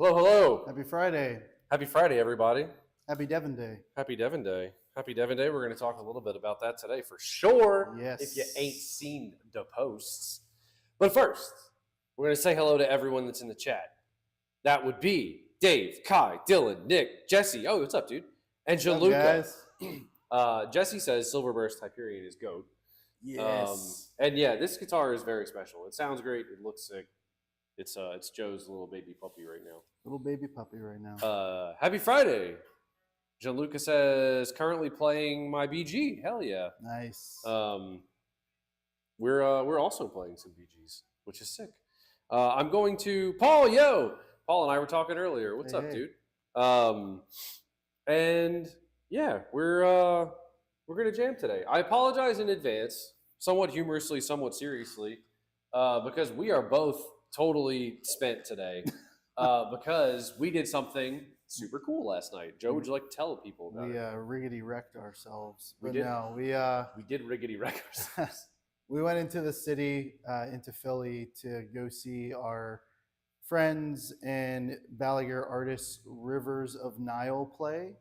Hello, hello. Happy Friday. Happy Friday, everybody. Happy Devon Day. Happy Devon Day. Happy Devon Day. We're going to talk a little bit about that today for sure. Yes. If you ain't seen the posts. But first, we're going to say hello to everyone that's in the chat. That would be Dave, Kai, Dylan, Nick, Jesse. Oh, what's up, dude? And Gianluca. Jesse says Silverburst Hyperion is GOAT. Yes. And yeah, this guitar is very special. It sounds great. It looks sick. It's Joe's little baby puppy right now. Little baby puppy right now. Happy Friday. Gianluca says currently playing my BG. Hell yeah. Nice. We're also playing some BGs, which is sick. I'm going to Paul. Yo, Paul and I were talking earlier. What's up, dude? And yeah, we're gonna jam today. I apologize in advance, somewhat humorously, somewhat seriously, because we are both totally spent today because we did something super cool last night. Joe, would you like to tell people about it? We riggedy wrecked ourselves. We but did. No, we did riggedy wreck ourselves. We went into the city, into Philly, to go see our friends and Balaguer artists Rivers of Nile play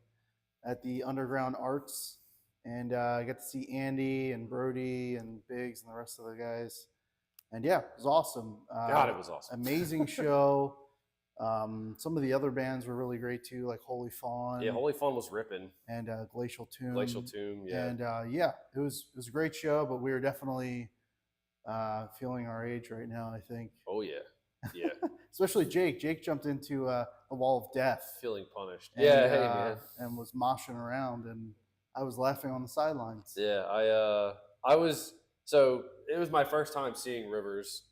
at the Underground Arts. And I got to see Andy and Brody and Biggs and the rest of the guys. And yeah, it was awesome. God, it was awesome. Amazing show. Some of the other bands were really great too, like Holy Fawn. Yeah, Holy Fawn was ripping. And Glacial Tomb. Glacial Tomb, yeah. And yeah, it was a great show, but we were definitely feeling our age right now, I think. Oh yeah, yeah. Especially Jake. Jake jumped into a wall of death. Feeling punished. And, yeah, hey man. And was moshing around, and I was laughing on the sidelines. Yeah, I was. So it was my first time seeing Rivers,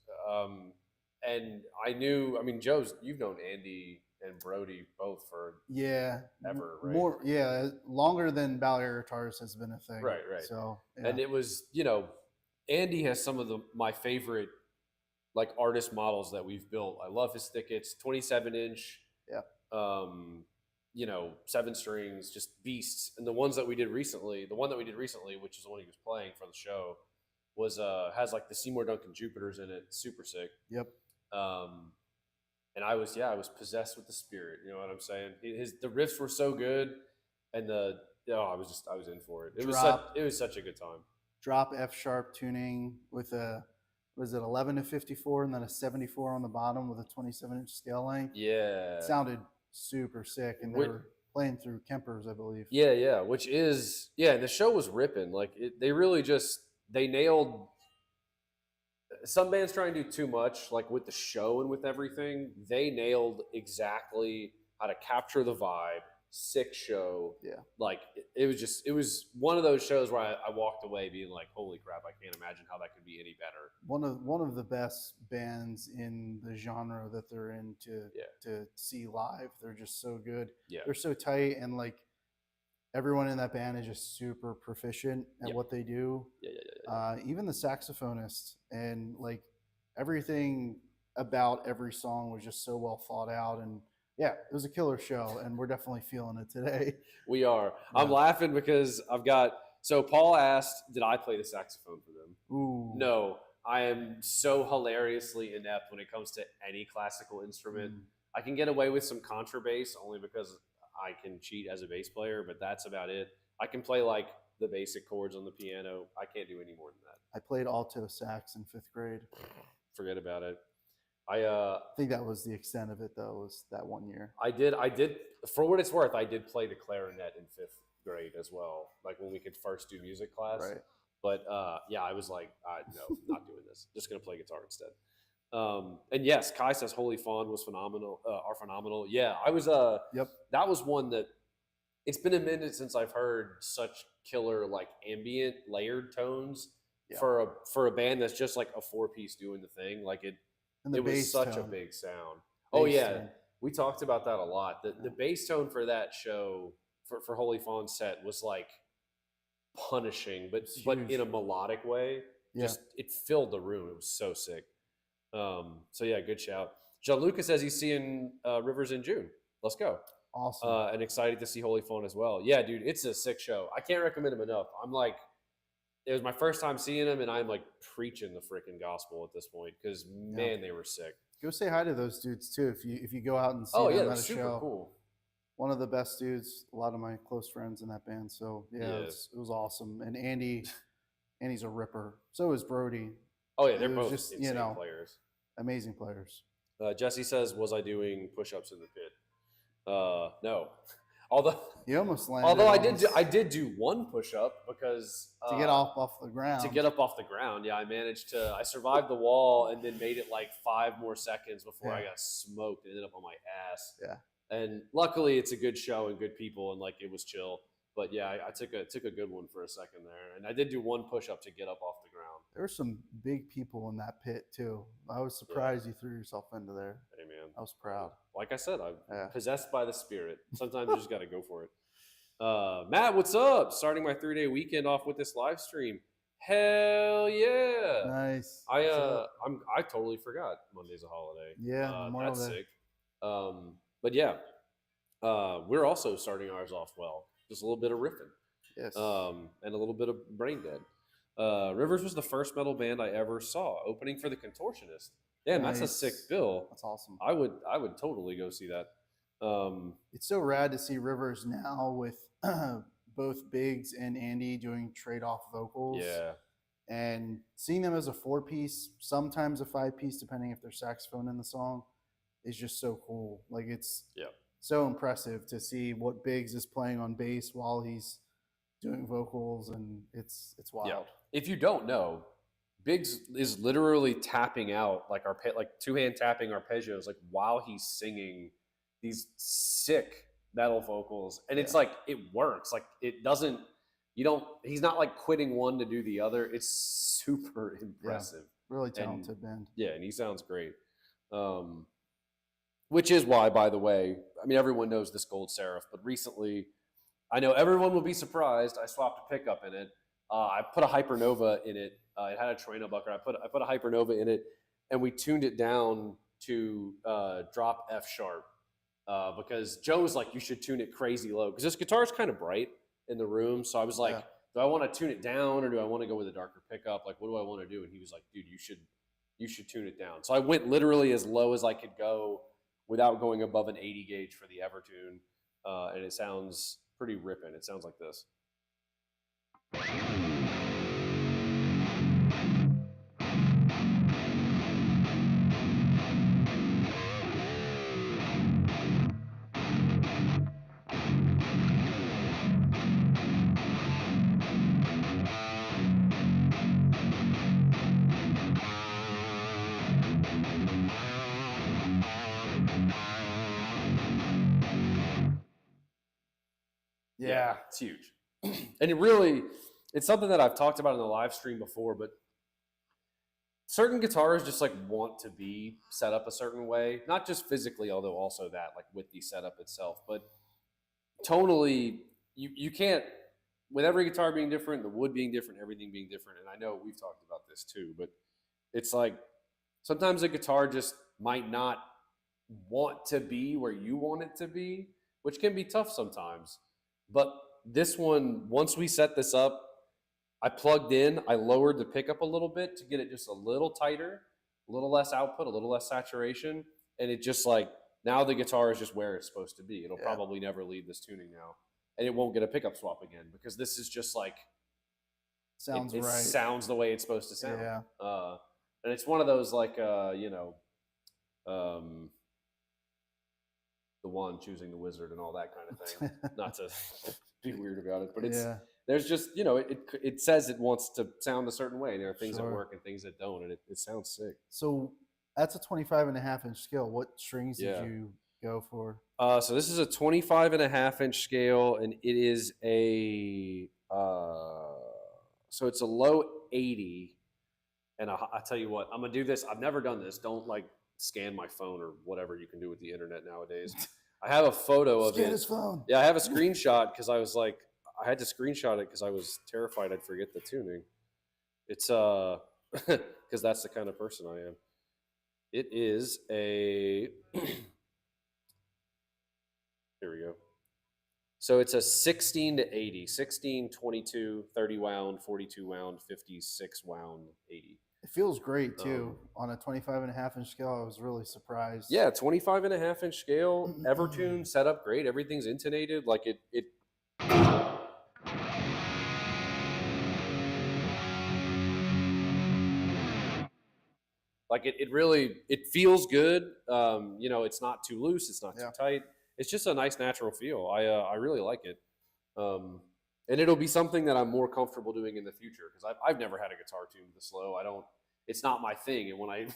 and I knew. I mean, you've known Andy and Brody both for ever, right? Longer than Balaguer Guitars has been a thing. Right. So and it was, Andy has some of my favorite like artist models that we've built. I love his thickets, 27-inch. Yeah. 7 strings, just beasts. And the one that we did recently, which is the one he was playing for the show, was has like the Seymour Duncan Jupiters in it, super sick. Yep. And I was possessed with the spirit. You know what I'm saying? The riffs were so good, and I was in for it. It was such a good time. Drop F sharp tuning with was it 11 to 54 and then a 74 on the bottom with a 27-inch scale length. Yeah, it sounded super sick, and they were playing through Kempers, I believe. Yeah, which is the show was ripping. Like they really they nailed. Some bands try and do too much, like with the show and with everything. They nailed exactly how to capture the vibe. Sick show. Yeah. Like it was one of those shows where I walked away being like, holy crap, I can't imagine how that could be any better. One of the best bands in the genre that they're in to see live. They're just so good. Yeah. They're so tight, and like everyone in that band is just super proficient at what they do. Yeah. Even the saxophonist, and like everything about every song was just so well thought out, and yeah, it was a killer show, and we're definitely feeling it today. We are. Yeah. I'm laughing because so Paul asked, did I play the saxophone for them? Ooh. No, I am so hilariously inept when it comes to any classical instrument. I can get away with some contrabass only because I can cheat as a bass player, but that's about it. I can play like the basic chords on the piano. I can't do any more than that. I played alto sax in 5th grade. Forget about it. I think that was the extent of it, though, was that one year. I did, for what it's worth, I did play the clarinet in 5th grade as well, like when we could first do music class. Right. But I was like, no, not doing this. Just going to play guitar instead. And yes, Kai says Holy Fawn was phenomenal, are phenomenal. Yeah, I was, that was one that, it's been a minute since I've heard such killer, like ambient layered tones for a band that's just like a 4-piece doing the thing. Like it was such a big sound. We talked about that a lot. The bass tone for that show, for Holy Fawn's set, was like punishing, but in a melodic way. Yeah. Just it filled the room. It was so sick. So yeah, good shout. Gianluca says he's seeing Rivers in June. Let's go. Awesome. And excited to see Holy Fawn as well. Yeah, dude, it's a sick show. I can't recommend him enough. It was my first time seeing him, and I'm like preaching the freaking gospel at this point because man, they were sick. Go say hi to those dudes too if you go out and see Oh yeah, them they're at a super show. cool. One of the best dudes. A lot of my close friends in that band. So yeah, Yeah. it was awesome. And Andy's a ripper. So is Brody. Oh yeah, they're It was both just insane players. amazing players. Jesse says, "Was I doing push-ups in the pit?" No. Although You almost landed. Although I did do one push-up because to get off the ground. To get up off the ground, yeah, I survived the wall and then made it like 5 more seconds before I got smoked and ended up on my ass. Yeah. And luckily, it's a good show and good people, and like it was chill. But yeah, I took a good one for a second there, and I did do one push-up to get up off the ground. There were some big people in that pit too. I was surprised you threw yourself into there. Hey man, I was proud. Like I said, I'm possessed by the spirit. Sometimes you just got to go for it. Matt, what's up? Starting my 3-day weekend off with this live stream. Hell yeah! Nice. I totally forgot Monday's a holiday. Yeah, that's sick. But yeah, we're also starting ours off well. Just a little bit of riffing. Yes. And a little bit of brain dead. Rivers was the first metal band I ever saw opening for the Contortionist. Damn, nice. That's a sick bill. That's awesome. I would totally go see that. It's so rad to see Rivers now with both Biggs and Andy doing trade-off vocals. Yeah. And seeing them as a 4-piece, sometimes a 5-piece, depending if there's saxophone in the song, is just so cool. Like it's so impressive to see what Biggs is playing on bass while he's doing vocals, and it's wild. Yeah. If you don't know, Biggs is literally tapping out like two-hand tapping arpeggios like while he's singing these sick metal vocals, and it's like it works. Like it doesn't. He's not like quitting one to do the other. It's super impressive. Yeah, really talented band. Yeah, and he sounds great. Which is why, by the way, I mean everyone knows this Gold Seraph, but recently, I know everyone will be surprised. I swapped a pickup in it. I put a Hypernova in it. It had a Torino Bucker. I put a Hypernova in it, and we tuned it down to drop F sharp because Joe was like, "You should tune it crazy low," because this guitar is kind of bright in the room. So I was like, "Do I want to tune it down or do I want to go with a darker pickup? Like, what do I want to do?" And he was like, "Dude, you should tune it down." So I went literally as low as I could go without going above an 80 gauge for the Evertune, and it sounds pretty ripping. It sounds like this. Yeah, it's huge. And it's something that I've talked about in the live stream before, but certain guitars just like want to be set up a certain way, not just physically, although also that like with the setup itself, but tonally, you can't, with every guitar being different, the wood being different, everything being different. And I know we've talked about this too, but it's like sometimes a guitar just might not want to be where you want it to be, which can be tough sometimes. But this one, once we set this up, I plugged in, I lowered the pickup a little bit to get it just a little tighter, a little less output, a little less saturation. And it just like, now the guitar is just where it's supposed to be. It'll probably never leave this tuning now. And it won't get a pickup swap again because this is just like, it sounds the way it's supposed to sound. Yeah. And it's one of those like, the one choosing the wizard and all that kind of thing. Not to be weird about it, but there's just, it says it wants to sound a certain way. There are things that work and things that don't, and it sounds sick. So that's a 25.5-inch scale. What strings did you go for? So this is a 25.5-inch scale, and it is so it's a low 80. And I tell you what, I'm gonna do this. I've never done this. Don't like scan my phone or whatever you can do with the internet nowadays. I have a photo of it. Scan his phone. Yeah, I have a screenshot because I was like, I had to screenshot it because I was terrified I'd forget the tuning. It's because that's the kind of person I am. It is a here we go. So it's a 16 to 80, 16, 22, 30 wound, 42 wound, 56 wound, 80. It feels great too. On a 25.5-inch scale, I was really surprised. Yeah, 25.5-inch scale, Evertune set up great. Everything's intonated. Like it like it really, it feels good. You know, it's not too loose, it's not too tight. It's just a nice natural feel. I really like it. And it'll be something that I'm more comfortable doing in the future, because I've never had a guitar tuned this low. It's not my thing. And when I,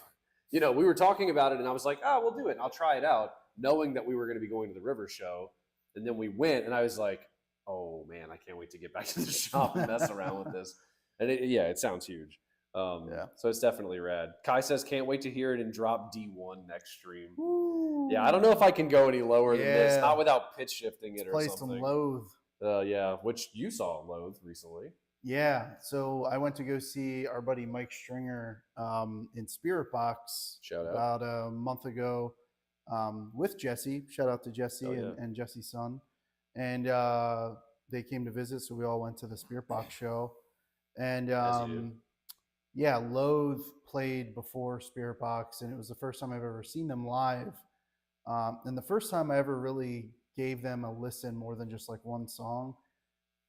you know, we were talking about it and I was like, oh, we'll do it. I'll try it out, knowing that we were going to be going to the River show. And then we went and I was like, oh man, I can't wait to get back to the shop and mess around with this. And it sounds huge. So it's definitely rad. Kai says, can't wait to hear it and drop D1 next stream. Ooh. Yeah, I don't know if I can go any lower than this, not without pitch shifting it or play something. Some Loathe. Yeah, which you saw Loathe recently. Yeah, so I went to go see our buddy Mike Stringer in Spirit Box about a month ago with Jesse. Shout out to Jesse and Jesse's son. And they came to visit, so we all went to the Spirit Box show. And yeah, Loathe played before Spirit Box, and it was the first time I've ever seen them live. And the first time I ever really gave them a listen more than just like one song.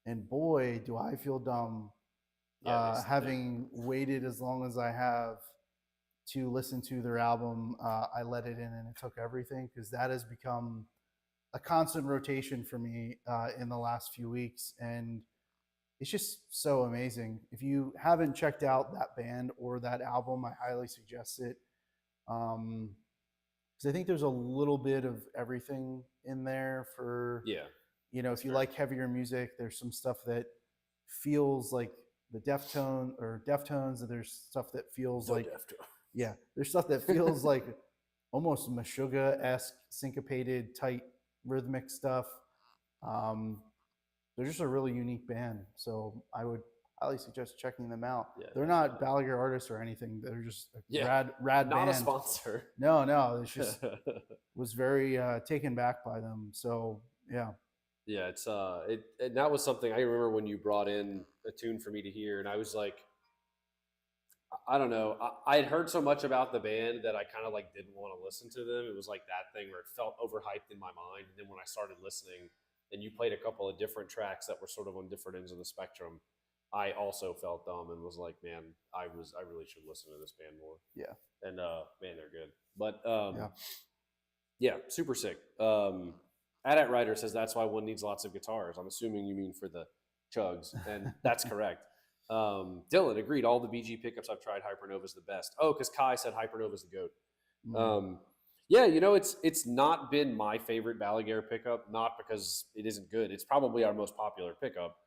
And boy, do I feel dumb having waited as long as I have to listen to their album. I Let It In and It Took Everything, because that has become a constant rotation for me in the last few weeks. And it's just so amazing. If you haven't checked out that band or that album, I highly suggest it. Because I think there's a little bit of everything in there for, you know, if you like heavier music, there's some stuff that feels like the Deftones, and there's stuff that feels like, there's stuff that feels like almost Meshuggah-esque, syncopated, tight, rhythmic stuff. They're just a really unique band, so I would highly suggest checking them out. They're not Balaguer artists or anything. They're just a rad not band. A sponsor. No, it's just was very taken back by them. So yeah, it's and that was something I remember when you brought in a tune for me to hear, and I was like, I don't know, I had heard so much about the band that I kind of like didn't want to listen to them. It was like that thing where it felt overhyped in my mind, and then when I started listening, and you played a couple of different tracks that were sort of on different ends of the spectrum, I also felt dumb and was like, man, I really should listen to this band more. Yeah. And man, they're good. But yeah, super sick. Adat Writer says that's why one needs lots of guitars. I'm assuming you mean for the chugs, and that's correct. Dylan agreed. All the BG pickups I've tried, Hypernova's the best. Oh, because Kai said Hypernova's the goat. Yeah, you know, it's not been my favorite Balaguer pickup, not because it isn't good. It's probably our most popular pickup.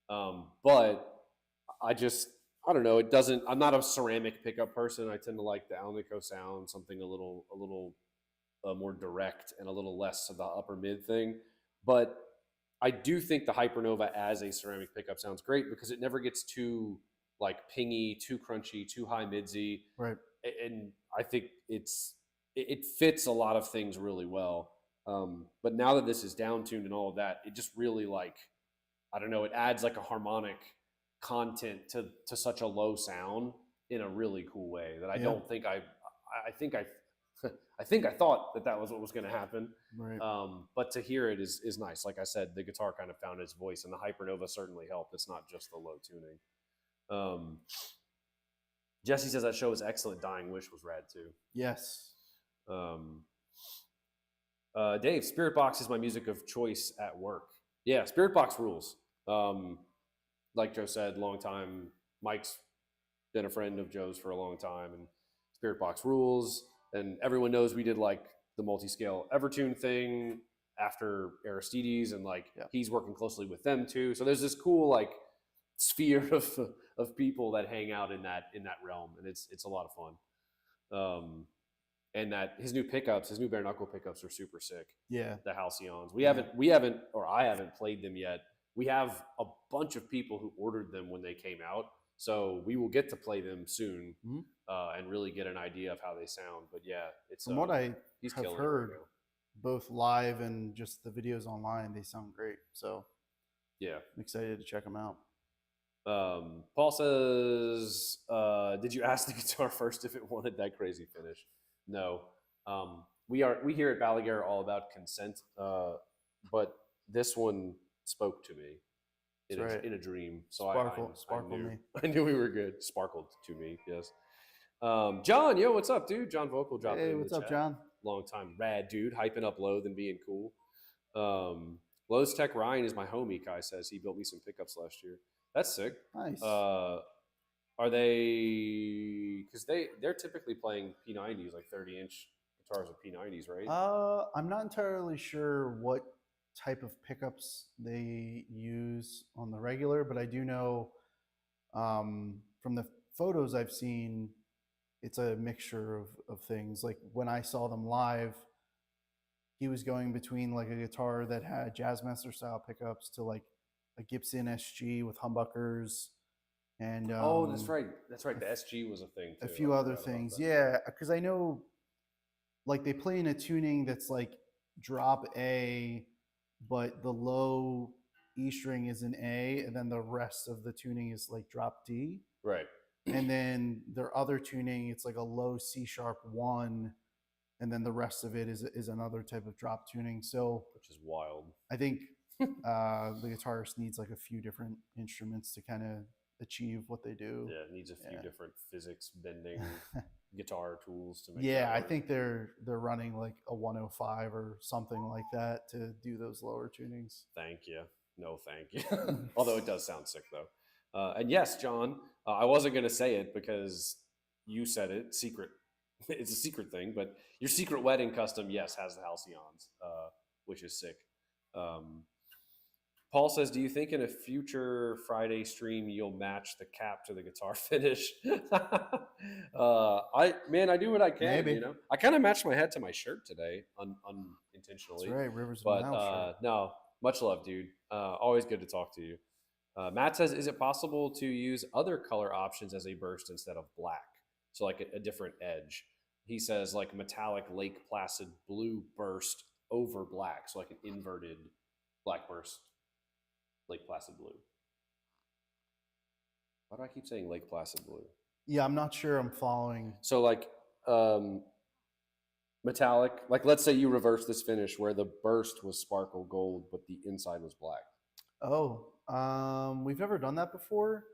But I don't know. It doesn't, I'm not a ceramic pickup person. I tend to like the Alnico sound, something a little more direct and a little less of the upper mid thing. But I do think the Hypernova as a ceramic pickup sounds great because it never gets too like pingy, too crunchy, too high midsy. Right. And I think it fits a lot of things really well. But now that this is down tuned and all of that, it just really like, I don't know, it adds like a harmonic content to such a low sound in a really cool way that I don't think I think I thought that was what was going to happen. Right. But to hear it is nice. Like I said, the guitar kind of found its voice, and the Hypernova certainly helped. It's not just the low tuning. Jesse says that show was excellent. Dying Wish was rad too. Yes. Dave, Spirit Box is my music of choice at work. Yeah, Spirit Box rules. Like Joe said, long time. Mike's been a friend of Joe's for a long time, and Spirit Box rules. And everyone knows we did like the multi-scale Evertune thing after Aristides, and like he's working closely with them too. So there's this cool like sphere of people that hang out in that realm, and it's a lot of fun. And that his new bare knuckle pickups are super sick. Yeah, the Halcyons. We haven't, or I haven't played them yet. We have a bunch of people who ordered them when they came out, so we will get to play them soon and really get an idea of how they sound. But yeah, it's from what I have heard, both live and just the videos online, they sound great. So yeah, I'm excited to check them out. Paul says Did you ask the guitar first if it wanted that crazy finish? No. We here at Balaguer are all about consent, but this one spoke to me That's right. in a dream. So Sparkle me. I knew we were good. Sparkled to me, yes. John, yo, what's up, dude? John Vocal dropped Hey, in what's the up, chat. John? Long time rad dude, hyping up Loathe and being cool. Lowe's Tech Ryan is my homie. Kai says he built me some pickups last year. That's sick. Nice. Are they? Because they're typically playing P90s, like 30-inch guitars with P90s, right? I'm not entirely sure what type of pickups they use on the regular, but I do know from the photos I've seen, it's a mixture of things. Like when I saw them live, he was going between like a guitar that had Jazzmaster style pickups to like a Gibson SG with humbuckers and oh, that's right. That's right. The SG was a thing too. A few other things. Yeah, because I know like they play in a tuning that's like drop A, but the low E string is an A, and then the rest of the tuning is like drop D. Right. And then their other tuning, it's like a low C sharp 1, and then the rest of it is another type of drop tuning. So, which is wild. I think the guitarist needs like a few different instruments to kind of achieve what they do. Yeah, it needs a few different physics bending guitar tools to make. Yeah, I think they're running like a 105 or something like that to do those lower tunings. Thank you. No, thank you. Although it does sound sick though. And yes, John, I wasn't going to say it because you said it. Secret. It's a secret thing, but your secret wedding custom, yes, has the Halcyons, which is sick. Paul says, do you think in a future Friday stream you'll match the cap to the guitar finish? I do what I can. Maybe. You know, I kind of matched my head to my shirt today, unintentionally. That's right, Rivers of But Nile shirt. no, much love, dude. Always good to talk to you. Matt says, is it possible to use other color options as a burst instead of black? So like a different edge. He says like metallic Lake Placid blue burst over black. So like an inverted black burst. Lake Placid blue. Why do I keep saying Lake Placid blue? Yeah, I'm not sure I'm following. So like metallic, like let's say you reverse this finish where the burst was sparkle gold, but the inside was black. Oh, we've never done that before.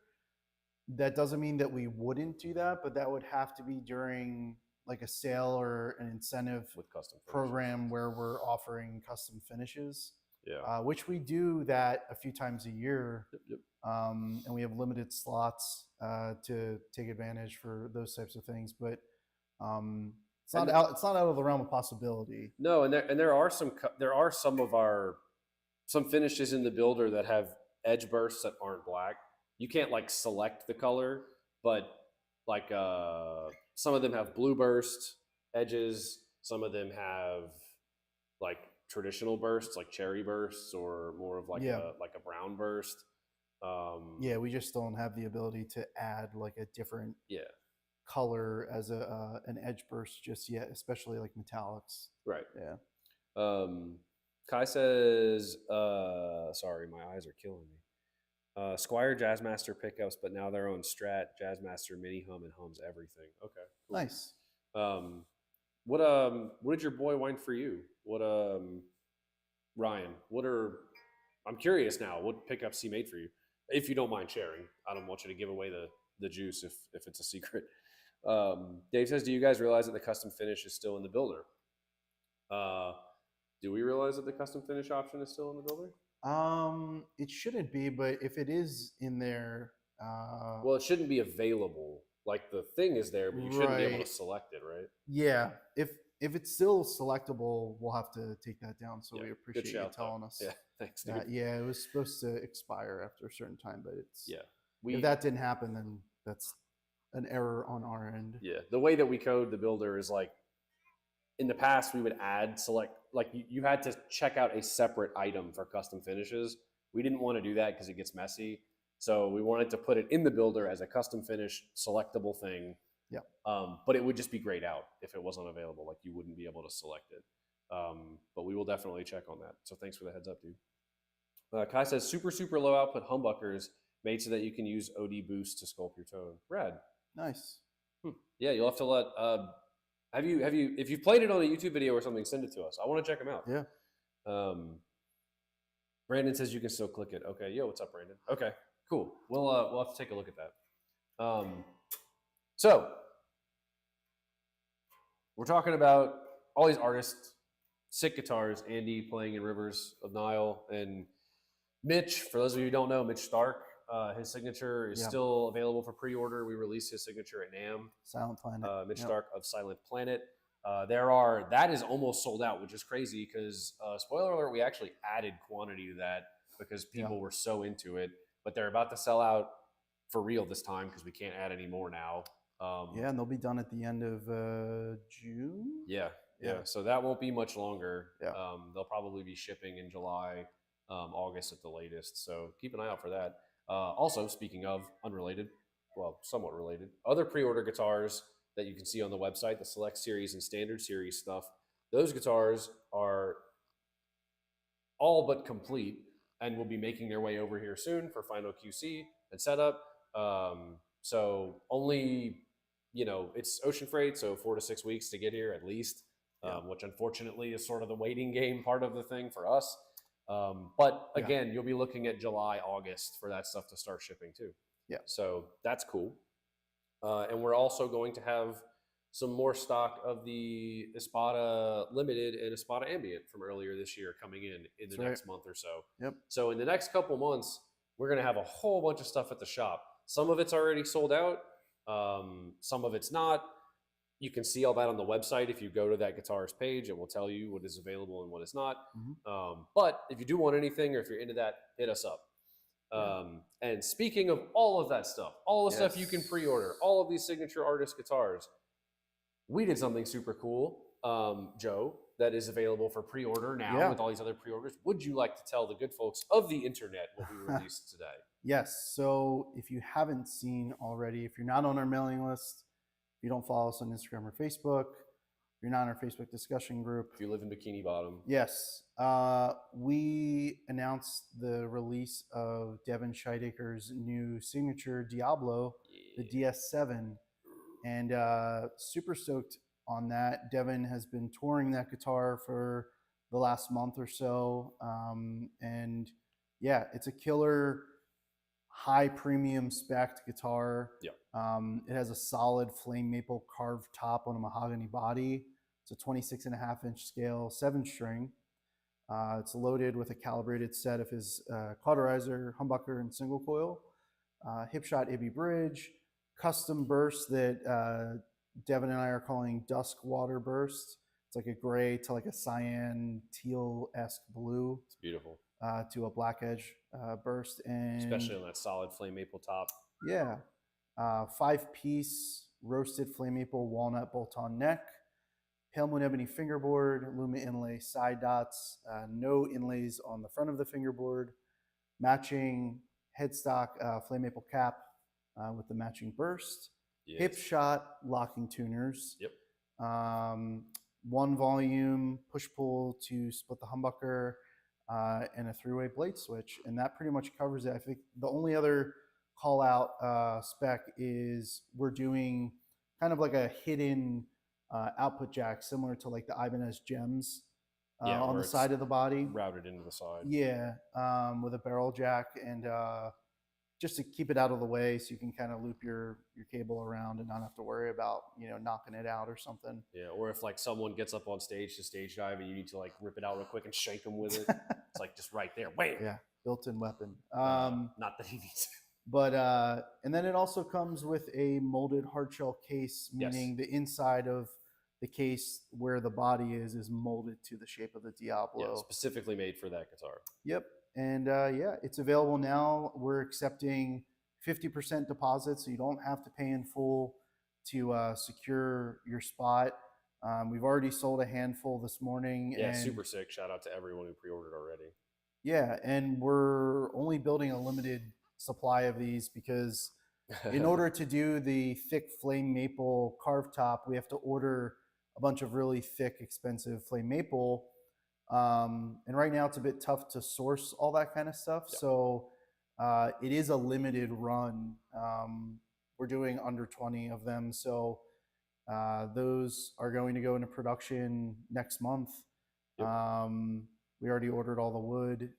That doesn't mean that we wouldn't do that, but that would have to be during like a sale or an incentive with custom program where we're offering custom finishes. Yeah. Which we do that a few times a year. Yep. And we have limited slots to take advantage for those types of things. But it's not out of the realm of possibility. No, and there are some finishes in the builder that have edge bursts that aren't black. You can't like select the color, but like some of them have blue burst edges. Some of them have like traditional bursts, like cherry bursts, or more of like a brown burst. Yeah, we just don't have the ability to add like a different color as an edge burst just yet, especially like metallics. Right. Yeah. Kai says, sorry, my eyes are killing me. Squire Jazzmaster pickups, but now their own Strat Jazzmaster mini hum and hums everything. Okay. Cool. Nice. What did your boy whine for you? Ryan, I'm curious now, what pickups he made for you? If you don't mind sharing. I don't want you to give away the juice if it's a secret. Dave says, do you guys realize that the custom finish is still in the builder? Do we realize that the custom finish option is still in the builder? It shouldn't be, but if it is in there, well, it shouldn't be available. Like the thing is there, but you shouldn't be able to select it, right? Yeah. If it's still selectable, we'll have to take that down. So we appreciate you telling us. Yeah, thanks, dude. Yeah, it was supposed to expire after a certain time, but it's if that didn't happen, then that's an error on our end. Yeah, the way that we code the builder is like in the past we would you had to check out a separate item for custom finishes. We didn't want to do that because it gets messy. So we wanted to put it in the builder as a custom finish selectable thing. Yeah. But it would just be grayed out if it wasn't available. Like you wouldn't be able to select it. But we will definitely check on that. So thanks for the heads up, dude. Kai says super, super low output humbuckers made so that you can use OD boost to sculpt your tone. Rad. Nice. Yeah, you'll have to let. Have you if you've played it on a YouTube video or something, send it to us. I want to check them out. Yeah. Brandon says you can still click it. Okay, yo, what's up, Brandon? Okay, cool. We'll have to take a look at that. So we're talking about all these artists, sick guitars. Andy playing in Rivers of Nile, and Mitch. For those of you who don't know, Mitch Stark. His signature is still available for pre-order. We released his signature at NAMM. Silent Planet. Mitch Stark of Silent Planet. That is almost sold out, which is crazy because spoiler alert, we actually added quantity to that because people were so into it. But they're about to sell out for real this time because we can't add any more now. And they'll be done at the end of June. Yeah. So that won't be much longer. Yeah. They'll probably be shipping in July, August at the latest. So keep an eye out for that. Also, speaking of unrelated, well, somewhat related, other pre-order guitars that you can see on the website, the Select Series and Standard Series stuff, those guitars are all but complete and will be making their way over here soon for final QC and setup. So only, it's ocean freight, so 4 to 6 weeks to get here at least, which unfortunately is sort of the waiting game part of the thing for us. But again, you'll be looking at July, August for that stuff to start shipping too. Yeah. So that's cool. And we're also going to have some more stock of the Espada Limited and Espada Ambient from earlier this year coming in the next month or so. Yep. So in the next couple months, we're going to have a whole bunch of stuff at the shop. Some of it's already sold out. Some of it's not. You can see all that on the website. If you go to that guitar's page, it will tell you what is available and what is not. But if you do want anything or if you're into that, hit us up. And speaking of all of that stuff, all the stuff you can pre-order, all of these signature artist guitars, we did something super cool, Joe, that is available for pre-order now with all these other pre-orders. Would you like to tell the good folks of the internet what we released today? Yes. So if you haven't seen already, if you're not on our mailing list, if you don't follow us on Instagram or Facebook, if you're not in our Facebook discussion group. If you live in Bikini Bottom. Yes. We announced the release of Devin Scheideker's new signature Diablo, the DS7. And super stoked on that. Devin has been touring that guitar for the last month or so. And yeah, it's a killer high premium spec'd guitar. Yeah. It has a solid flame maple carved top on a mahogany body. It's a 26.5-inch scale, 7-string. It's loaded with a calibrated set of his cauterizer, humbucker, and single coil. Hipshot Ibby bridge, custom burst that Devin and I are calling Dusk Water Burst. It's like a gray to like a cyan teal-esque blue. It's beautiful. To a black edge burst. And especially on that solid flame maple top. Yeah. 5-piece roasted flame maple walnut bolt-on neck, pale moon ebony fingerboard, Luma inlay side dots, no inlays on the front of the fingerboard, matching headstock flame maple cap with the matching burst, hip shot locking tuners, one volume push pull to split the humbucker, and a 3-way blade switch, and that pretty much covers it. I think the only other call out spec is we're doing kind of like a hidden output jack similar to like the Ibanez Gems on the side of the body, routed into the side. Yeah, with a barrel jack, and just to keep it out of the way so you can kind of loop your cable around and not have to worry about, knocking it out or something. Yeah, or if like someone gets up on stage to stage dive and you need to like rip it out real quick and shake them with it, it's like just right there. Wham! Yeah, built-in weapon. Not that he needs it. But, and then it also comes with a molded hardshell case, meaning the inside of the case where the body is molded to the shape of the Diablo. Yeah, specifically made for that guitar. Yep. And it's available now. We're accepting 50% deposit, so you don't have to pay in full to secure your spot. We've already sold a handful this morning. Yeah, and super sick. Shout out to everyone who pre-ordered already. Yeah, and we're only building a limited supply of these because in order to do the thick flame maple carved top, we have to order a bunch of really thick, expensive flame maple. And right now it's a bit tough to source all that kind of stuff. Yeah. So it is a limited run we're doing under 20 of them. So those are going to go into production next month. Yep. We already ordered all the wood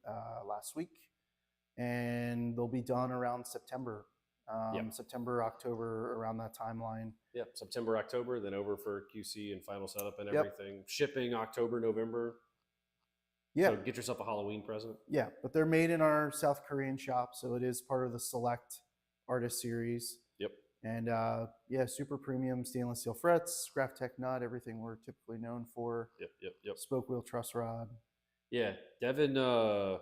last week, and they'll be done around September. September, October, around that timeline. Yep, September, October, then over for QC and final setup and everything. Shipping October, November. Yeah. So get yourself a Halloween present. Yeah, but they're made in our South Korean shop, so it is part of the Select Artist Series. Yep. And super premium stainless steel frets, Graphtec nut, everything we're typically known for. Yep. Spoke wheel truss rod. Yeah, Devin. I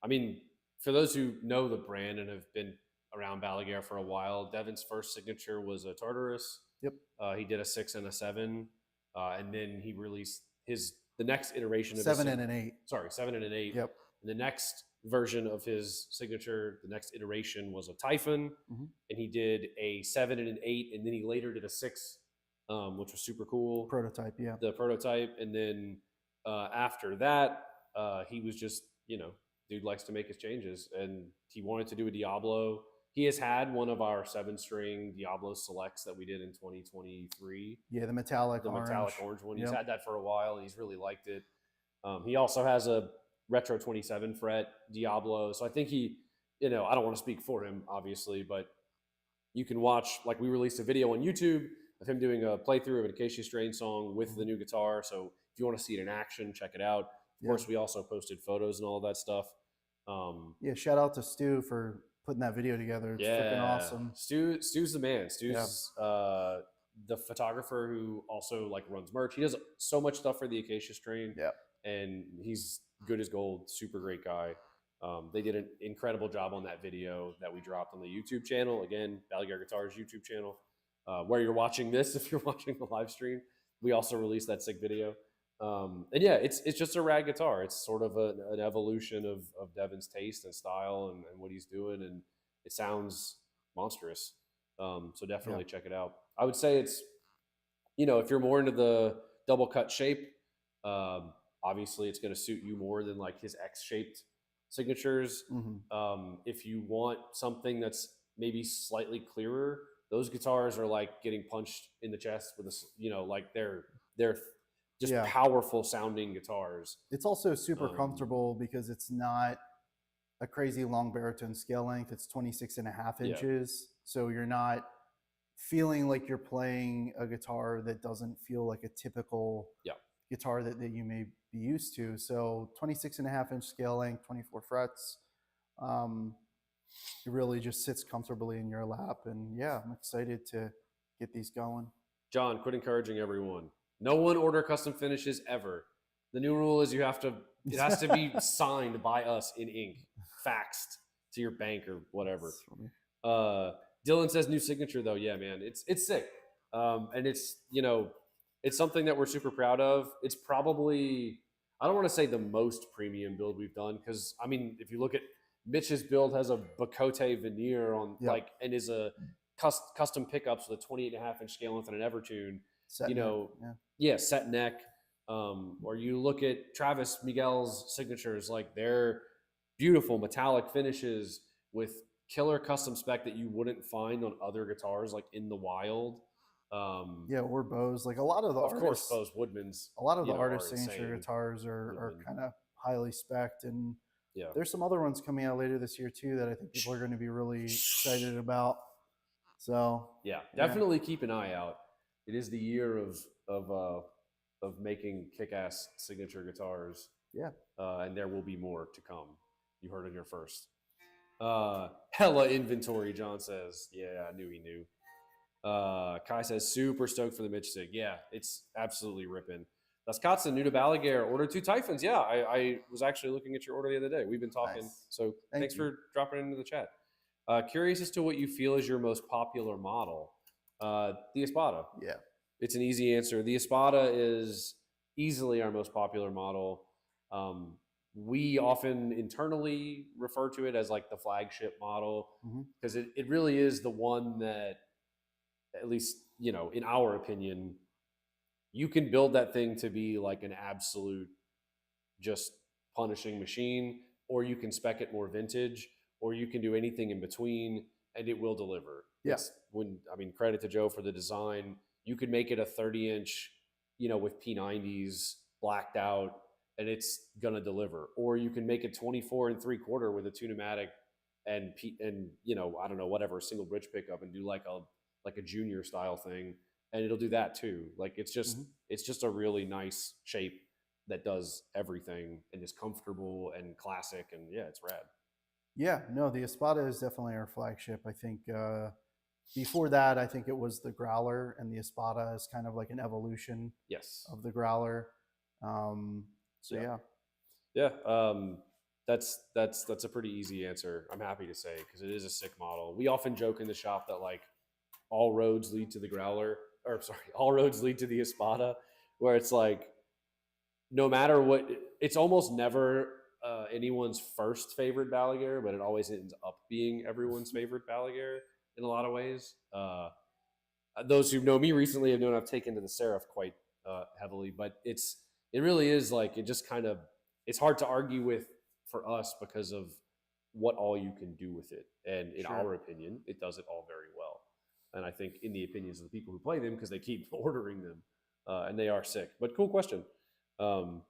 mean, for those who know the brand and have been around Balaguer for a while, Devin's first signature was a Tartarus. Yep. He did a 6 and a 7, and then he released the next iteration of 7 and an 8. Sorry, 7 and an 8. Yep. And the next version of his signature, the next iteration was a Typhon, and he did a 7 and an 8, and then he later did a 6, which was super cool. Prototype, yeah. The prototype, and then after that, he was just, dude likes to make his changes, and he wanted to do a Diablo. He has had one of our 7-string Diablo selects that we did in 2023. Yeah, the metallic orange one. He's had that for a while, and he's really liked it. He also has a retro 27 fret Diablo. So I think he, I don't want to speak for him, obviously, but you can watch, like we released a video on YouTube of him doing a playthrough of an Acacia Strain song with the new guitar. So if you want to see it in action, check it out. Of course, we also posted photos and all that stuff. Shout out to Stu for putting that video together. It's freaking awesome. Stu's the man. Stu's the photographer who also runs merch. He does so much stuff for the Acacia Strain. Yeah. And he's good as gold. Super great guy. They did an incredible job on that video that we dropped on the YouTube channel. Again, Balaguer Guitars YouTube channel, where you're watching this. If you're watching the live stream, we also released that sick video. It's just a rad guitar. It's sort of an evolution of Devin's taste and style and what he's doing, and it sounds monstrous. So definitely check it out. I would say it's, if you're more into the double cut shape, obviously it's going to suit you more than his X-shaped signatures. If you want something that's maybe slightly clearer, those guitars are getting punched in the chest with they're just powerful sounding guitars. It's also super comfortable because it's not a crazy long baritone scale length. It's 26.5 inches. So you're not feeling like you're playing a guitar that doesn't feel like a typical guitar that you may be used to. So 26.5 inch scale length, 24 frets. It really just sits comfortably in your lap. And I'm excited to get these going. John, quit encouraging everyone. No one order custom finishes ever. The new rule is it has to be signed by us in ink, faxed to your bank or whatever. Dylan says new signature though. Yeah, man, it's sick. And it's, it's something that we're super proud of. It's probably, I don't want to say the most premium build we've done. Cause I mean, if you look at Mitch's build has a Bacote veneer on and is a custom pickups with a 28.5 inch scale length and an Evertune. Set neck. Or you look at Travis Miguel's signatures, they're beautiful metallic finishes with killer custom spec that you wouldn't find on other guitars in the wild. Or Bose. A lot of the course Bose Woodmans. A lot of the artist signature guitars are kind of highly spec'd, and there's some other ones coming out later this year too that I think people are going to be really excited about. So definitely keep an eye out. It is the year of making kick-ass signature guitars. And there will be more to come. You heard it here first. Hella inventory, John says. Yeah, I knew he knew. Kai says, super stoked for the Mitch Sig. Yeah, it's absolutely ripping. That's Katzen, new to Balaguer. Ordered 2 Typhons. Yeah, I was actually looking at your order the other day. We've been talking. Nice. So thanks for dropping into the chat. Curious as to what you feel is your most popular model. The Espada. Yeah. It's an easy answer. The Espada is easily our most popular model. We often internally refer to it as the flagship model because it really is the one that, at least, in our opinion, you can build that thing to be an absolute just punishing machine, or you can spec it more vintage, or you can do anything in between and it will deliver. Yeah. It's credit to Joe for the design. You could make it a 30-inch, with P90s blacked out, and it's gonna deliver. Or you can make it 24 and 3/4 with a two pneumatic and I don't know, whatever, single bridge pickup, and do like a junior style thing, and it'll do that too. Like it's just a really nice shape that does everything and is comfortable and classic, and yeah, it's rad. Yeah, no, the Espada is definitely our flagship. I think before that, I think it was the Growler, and the Espada is kind of like an evolution Yes. of the Growler. Yeah. That's a pretty easy answer, I'm happy to say, because it is a sick model. We often joke in the shop that like all roads lead to the Growler, or sorry, all roads lead to the Espada, where it's like no matter what, it's almost never anyone's first favorite Balaguer, but it always ends up being everyone's favorite Balaguer in a lot of ways. Those who know me recently have known I've taken to the Seraph quite heavily, but it really is like, it just kind of, it's hard to argue with for us because of what all you can do with it. And in our opinion, it does it all very well. And I think in the opinions of the people who play them, because they keep ordering them, and they are sick. But cool question. What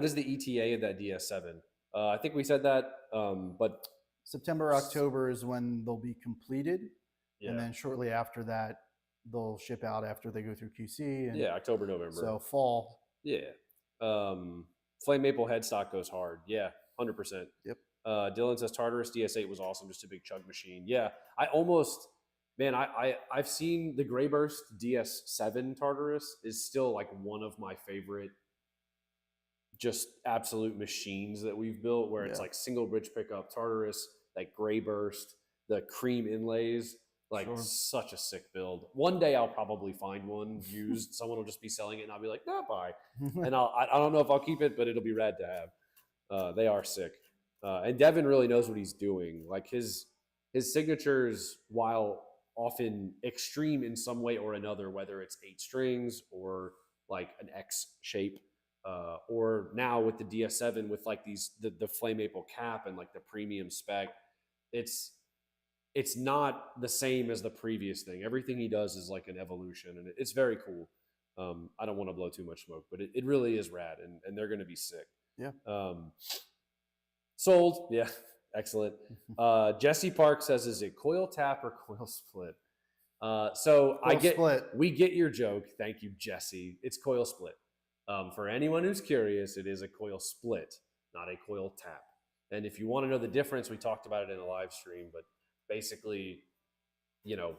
is the ETA of that DS7? I think we said that, but September, October is when they'll be completed. Yeah. And then shortly after that, they'll ship out after they go through QC. And yeah, October, November. So fall. Yeah. Flame Maple headstock goes hard. Yeah, 100%. Yep. Dylan says Tartarus DS8 was awesome, just a big chug machine. Yeah, I've seen the Grayburst DS7 Tartarus is still like one of my favorite just absolute machines that we've built, where it's like single bridge pickup Tartarus, like Grayburst, the cream inlays, like such a sick build. One day I'll probably find one used. Someone will just be selling it and I'll be like, nah, bye. And I don't know if I'll keep it, but it'll be rad to have. They are sick. And Devin really knows what he's doing. Like his signatures, while often extreme in some way or another, whether it's 8 strings or like an X shape, or now with the DS7 with like the flame maple cap and like the premium spec, it's not the same as the previous thing. Everything he does is like an evolution, and it's very cool. I don't want to blow too much smoke, but it really is rad, and they're going to be sick. Yeah. Sold. Yeah. Excellent. Jesse Park says, is it coil tap or coil split? We get your joke. Thank you, Jesse. It's coil split. For anyone who's curious, it is a coil split, not a coil tap. And if you want to know the difference, we talked about it in a live stream, but basically,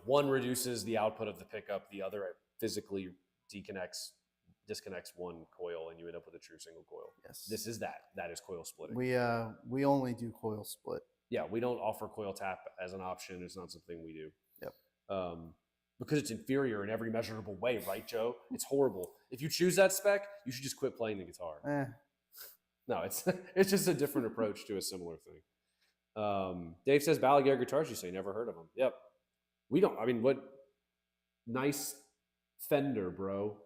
one reduces the output of the pickup, the other physically disconnects one coil, and you end up with a true single coil. Yes. This is that is coil splitting. We only do coil split. Yeah, we don't offer coil tap as an option. It's not something we do. Yep. Because it's inferior in every measurable way, right, Joe? It's horrible. If you choose that spec, you should just quit playing the guitar. No, it's just a different approach to a similar thing. Dave says, Balaguer Guitars, you say, never heard of them. Yep. We don't, what nice Fender, bro.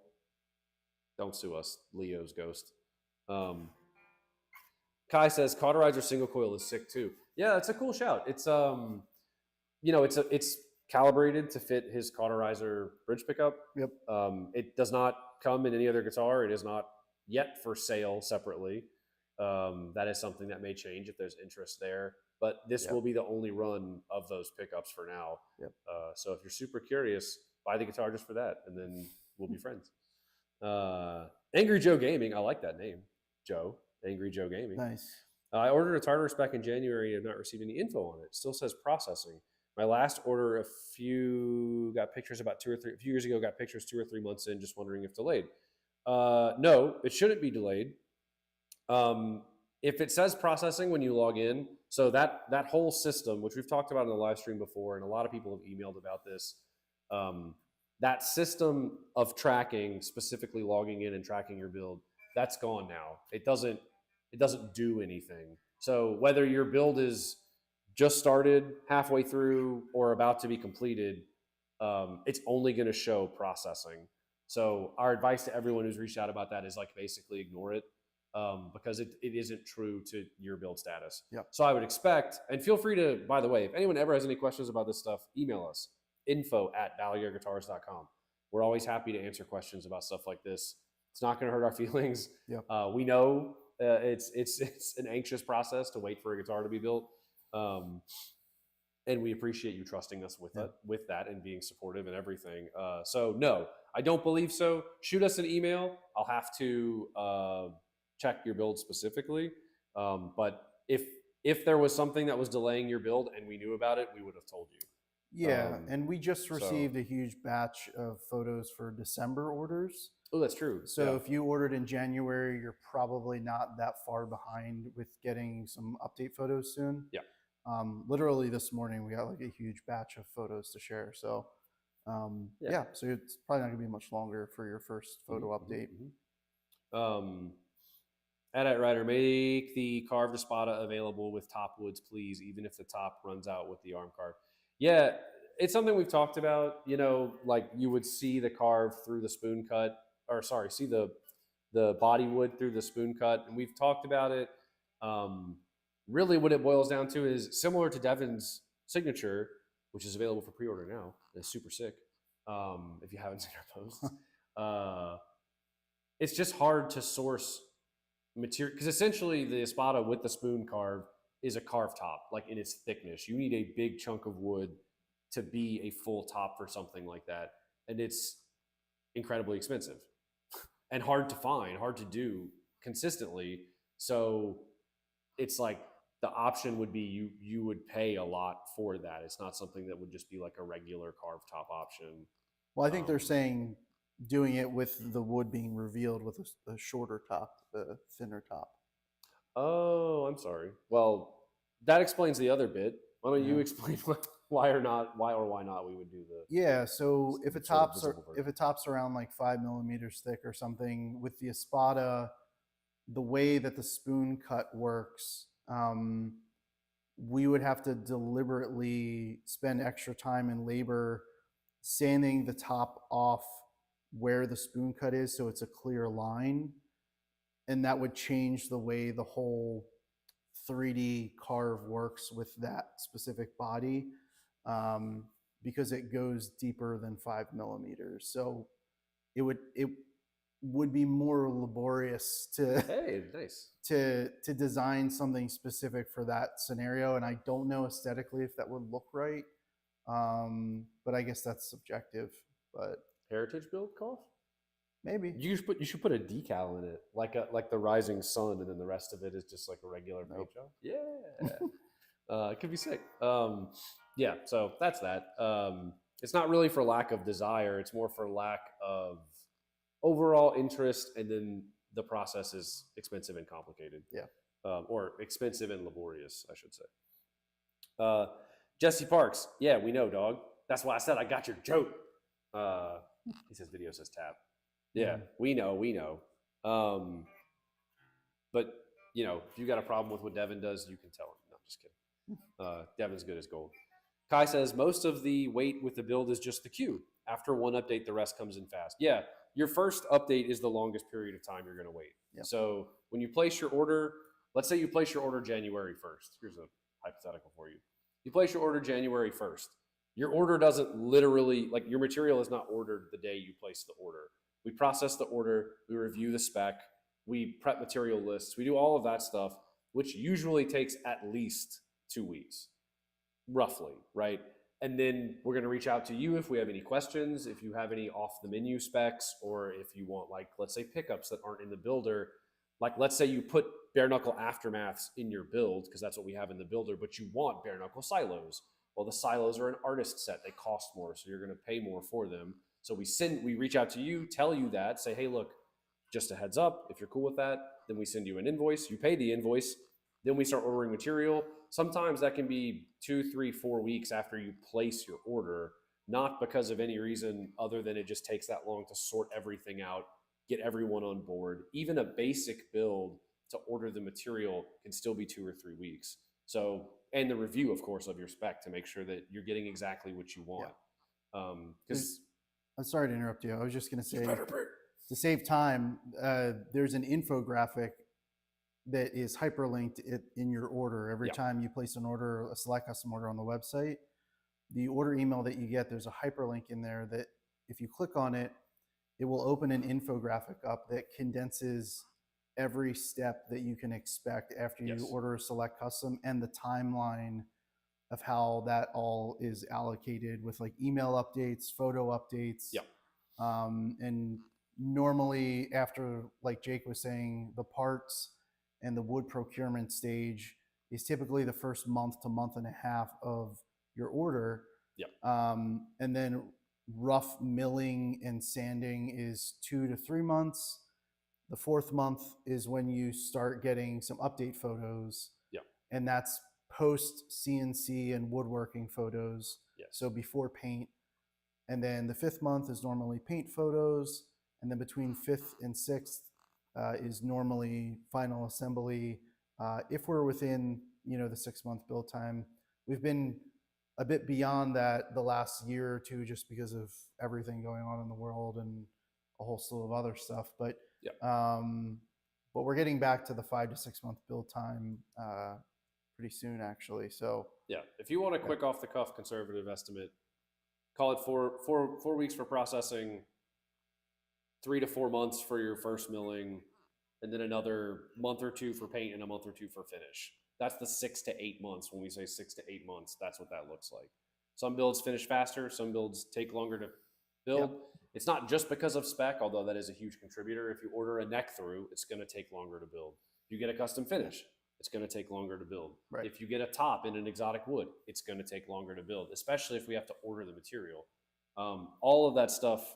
Don't sue us, Leo's ghost. Kai says, cauterizer single coil is sick too. Yeah, it's a cool shout. It's, it's calibrated to fit his cauterizer bridge pickup. Yep. It does not come in any other guitar. It is not yet for sale separately. That is something that may change if there's interest there, but this will be the only run of those pickups for now. Yep. So if you're super curious, buy the guitar just for that, and then we'll be friends. Angry Joe Gaming, I like that name, Joe. Angry Joe Gaming. Nice. I ordered a Tartarus back in January and have not received any info on it. It still says processing. My last order, a few years ago, got pictures 2 or 3 months in, just wondering if delayed. No, it shouldn't be delayed. If it says processing when you log in, so that whole system, which we've talked about in the live stream before, and a lot of people have emailed about this, that system of tracking, specifically logging in and tracking your build, that's gone now. It doesn't do anything. So whether your build is just started, halfway through, or about to be completed, it's only going to show processing. So our advice to everyone who's reached out about that is like basically ignore it. because it isn't true to your build status. Yep. So I would expect, and feel free to, by the way, if anyone ever has any questions about this stuff, email us, info@balaguerguitars.com. We're always happy to answer questions about stuff like this. It's not going to hurt our feelings. Yep. We know it's an anxious process to wait for a guitar to be built. And we appreciate you trusting us with with that and being supportive and everything. So no, I don't believe so. Shoot us an email. I'll have to check your build specifically. But if there was something that was delaying your build and we knew about it, we would have told you. Yeah, and we just received a huge batch of photos for December orders. Oh, that's true. So if you ordered in January, you're probably not that far behind with getting some update photos soon. Yeah. Literally this morning, we got like a huge batch of photos to share. So yeah, so it's probably not gonna be much longer for your first photo update. Adite Rider, make the carved Espada available with top woods, please, even if the top runs out with the arm carve. Yeah, it's something we've talked about. You know, like you would see the carve through the spoon cut, or sorry, see the body wood through the spoon cut, and we've talked about it. Really, what it boils down to is similar to Devin's signature, which is available for pre-order now. It's super sick. If you haven't seen our posts, it's just hard to source material because essentially the Espada with the spoon carve is a carved top, like in its thickness. You need a big chunk of wood to be a full top for something like that, and it's incredibly expensive and hard to find, hard to do consistently. So it's like the option would be you would pay a lot for that. It's not something that would just be like a regular carved top option. Well, I think they're saying doing it with the wood being revealed with a shorter top, the thinner top. Oh, I'm sorry. Well, that explains the other bit. Why don't you explain why or why not we would do the? Yeah. So if it tops around like 5 millimeters thick or something with the Espada, the way that the spoon cut works, we would have to deliberately spend extra time and labor sanding the top off where the spoon cut is so it's a clear line, and that would change the way the whole 3D carve works with that specific body, because it goes deeper than 5 millimeters. So it would be more laborious to design something specific for that scenario, and I don't know aesthetically if that would look right, but I guess that's subjective. But heritage build cough? Maybe you should put a decal in it, like the rising sun, and then the rest of it is just like a regular paint job. Yeah, it could be sick. Yeah, so that's that. It's not really for lack of desire; it's more for lack of overall interest, and then the process is expensive and complicated. Yeah, or expensive and laborious, I should say. Jesse Parks, yeah, we know, dog. That's why I said I got your joke. He says video says tap. Yeah, we know. But you know, if you got a problem with what Devin does, you can tell him. No, I'm just kidding. Devin's good as gold. Kai says most of the wait with the build is just the queue. After one update, the rest comes in fast. Yeah, your first update is the longest period of time you're going to wait. Yep. So when you place your order, let's say you place your order January 1st. Here's a hypothetical for you. You place your order January 1st. Your order doesn't literally, like your material is not ordered the day you place the order. We process the order, we review the spec, we prep material lists, we do all of that stuff, which usually takes at least 2 weeks, roughly, right? And then we're going to reach out to you if we have any questions, if you have any off the menu specs, or if you want, like, let's say pickups that aren't in the builder. Like, let's say you put bare knuckle aftermaths in your build, because that's what we have in the builder, but you want bare knuckle silos. Well, the silos are an artist set. They cost more, so you're going to pay more for them. So we reach out to you, tell you that, say, hey, look, just a heads up, if you're cool with that, then we send you an invoice. You pay the invoice. Then we start ordering material. Sometimes that can be 2, 3, 4 weeks after you place your order, not because of any reason other than it just takes that long to sort everything out, get everyone on board. Even a basic build to order the material can still be 2 or 3 weeks. So, and the review, of course, of your spec to make sure that you're getting exactly what you want. Because I'm sorry to interrupt you. I was just going to say, to save time, there's an infographic that is hyperlinked in your order. Every time you place an order, a select custom order on the website, the order email that you get, there's a hyperlink in there that if you click on it, it will open an infographic up that condenses every step that you can expect after you order a select custom and the timeline of how that all is allocated with like email updates, photo updates. And normally after, like Jake was saying, the parts and the wood procurement stage is typically the first month to month and a half of your order. And then rough milling and sanding is 2 to 3 months. The fourth month is when you start getting some update photos. And that's post CNC and woodworking photos. So before paint. And then the fifth month is normally paint photos. And then between fifth and sixth is normally final assembly. If we're within, the 6-month build time, we've been a bit beyond that the last year or two, just because of everything going on in the world and a whole slew of other stuff. But we're getting back to the 5 to 6 month build time pretty soon, actually. So if you want a quick off the cuff conservative estimate, call it four weeks for processing, 3 to 4 months for your first milling, and then another month or two for paint and a month or two for finish. That's the 6 to 8 months. When we say 6 to 8 months, that's what that looks like. Some builds finish faster. Some builds take longer to build. It's not just because of spec, although that is a huge contributor. If you order a neck through, it's going to take longer to build. If you get a custom finish, it's going to take longer to build. If you get a top in an exotic wood, it's going to take longer to build, especially if we have to order the material. All of that stuff,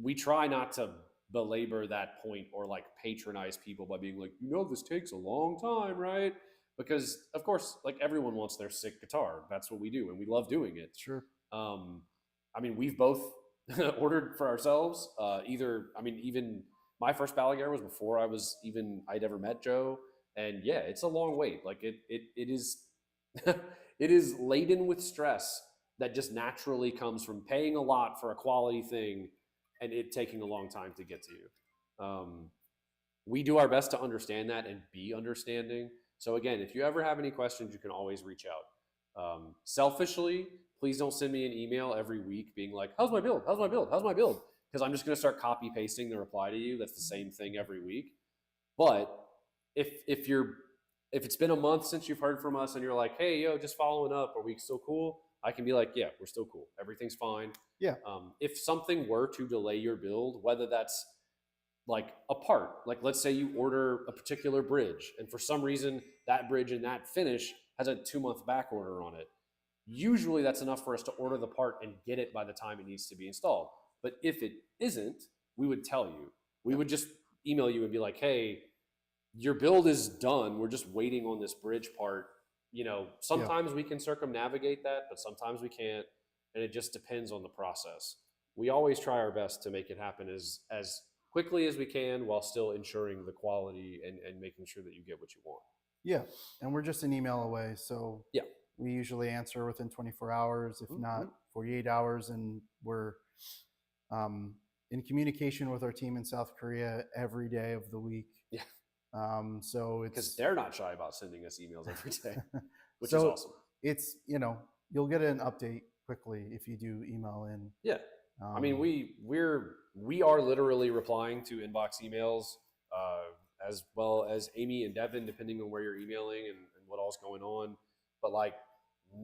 we try not to belabor that point or like patronize people by being like, this takes a long time, right? Because of course, like everyone wants their sick guitar. That's what we do, and we love doing it. Sure. We've both ordered for ourselves. Even my first Balaguer was before I'd ever met Joe, and it's a long wait. Like it is, it is laden with stress that just naturally comes from paying a lot for a quality thing and it taking a long time to get to you. We do our best to understand that and be understanding. So again, if you ever have any questions, you can always reach out. Selfishly, please don't send me an email every week being like, how's my build? How's my build? How's my build? Because I'm just going to start copy pasting the reply to you. That's the same thing every week. But if it's been a month since you've heard from us and you're like, hey, just following up, are we still cool? I can be like, yeah, we're still cool. Everything's fine. If something were to delay your build, whether that's like a part, like let's say you order a particular bridge and for some reason that bridge and that finish has a 2-month back order on it. Usually that's enough for us to order the part and get it by the time it needs to be installed. But if it isn't, we would tell you. We would just email you and be like, hey, your build is done. We're just waiting on this bridge part. Sometimes we can circumnavigate that, but sometimes we can't. And it just depends on the process. We always try our best to make it happen as quickly as we can while still ensuring the quality and making sure that you get what you want. Yeah. And we're just an email away. So we usually answer within 24 hours, if not 48 hours. And we're in communication with our team in South Korea every day of the week. So it's because they're not shy about sending us emails every day, which is awesome. It's, you'll get an update quickly if you do email in. We are literally replying to inbox emails as well as Amy and Devin, depending on where you're emailing and what all's going on. But like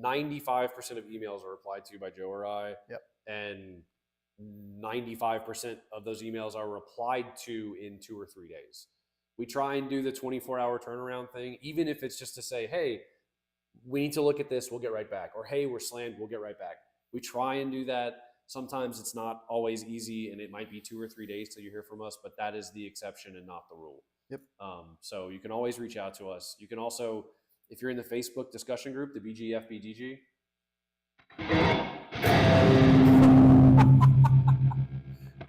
95% of emails are replied to by Joe or I. And 95% of those emails are replied to in 2 or 3 days. We try and do the 24-hour turnaround thing, even if it's just to say, hey, we need to look at this, we'll get right back. Or, hey, we're slammed, we'll get right back. We try and do that. Sometimes it's not always easy, and it might be 2 or 3 days till you hear from us, but that is the exception and not the rule. So you can always reach out to us. You can also, if you're in the Facebook discussion group, the BGFBDG.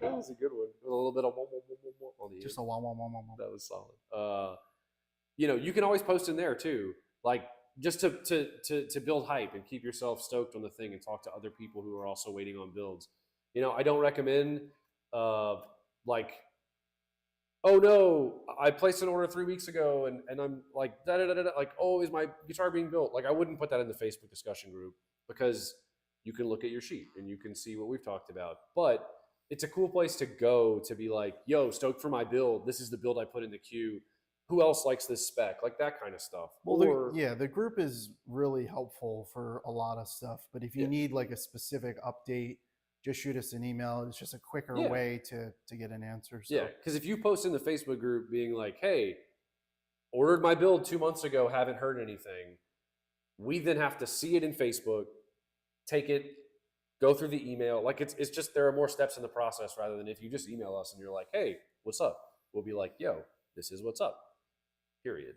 That was a good one. A little bit of on the just a wah. That was solid. You can always post in there too, like just to build hype and keep yourself stoked on the thing and talk to other people who are also waiting on builds. I don't recommend like oh no, I placed an order 3 weeks ago and I'm like, da, da, da, da, like, oh, is my guitar being built? Like, I wouldn't put that in the Facebook discussion group because you can look at your sheet and you can see what we've talked about. But it's a cool place to go to be like, yo, stoked for my build. This is the build I put in the queue. Who else likes this spec? Like that kind of stuff. Well, Or, the group is really helpful for a lot of stuff. But if you need like a specific update, just shoot us an email. It's just a quicker way to get an answer. So. Yeah, because if you post in the Facebook group being like, hey, ordered my build 2 months ago, haven't heard anything, we then have to see it in Facebook, take it, go through the email. Like it's just, there are more steps in the process rather than if you just email us and you're like, hey, what's up? We'll be like, yo, this is what's up, period.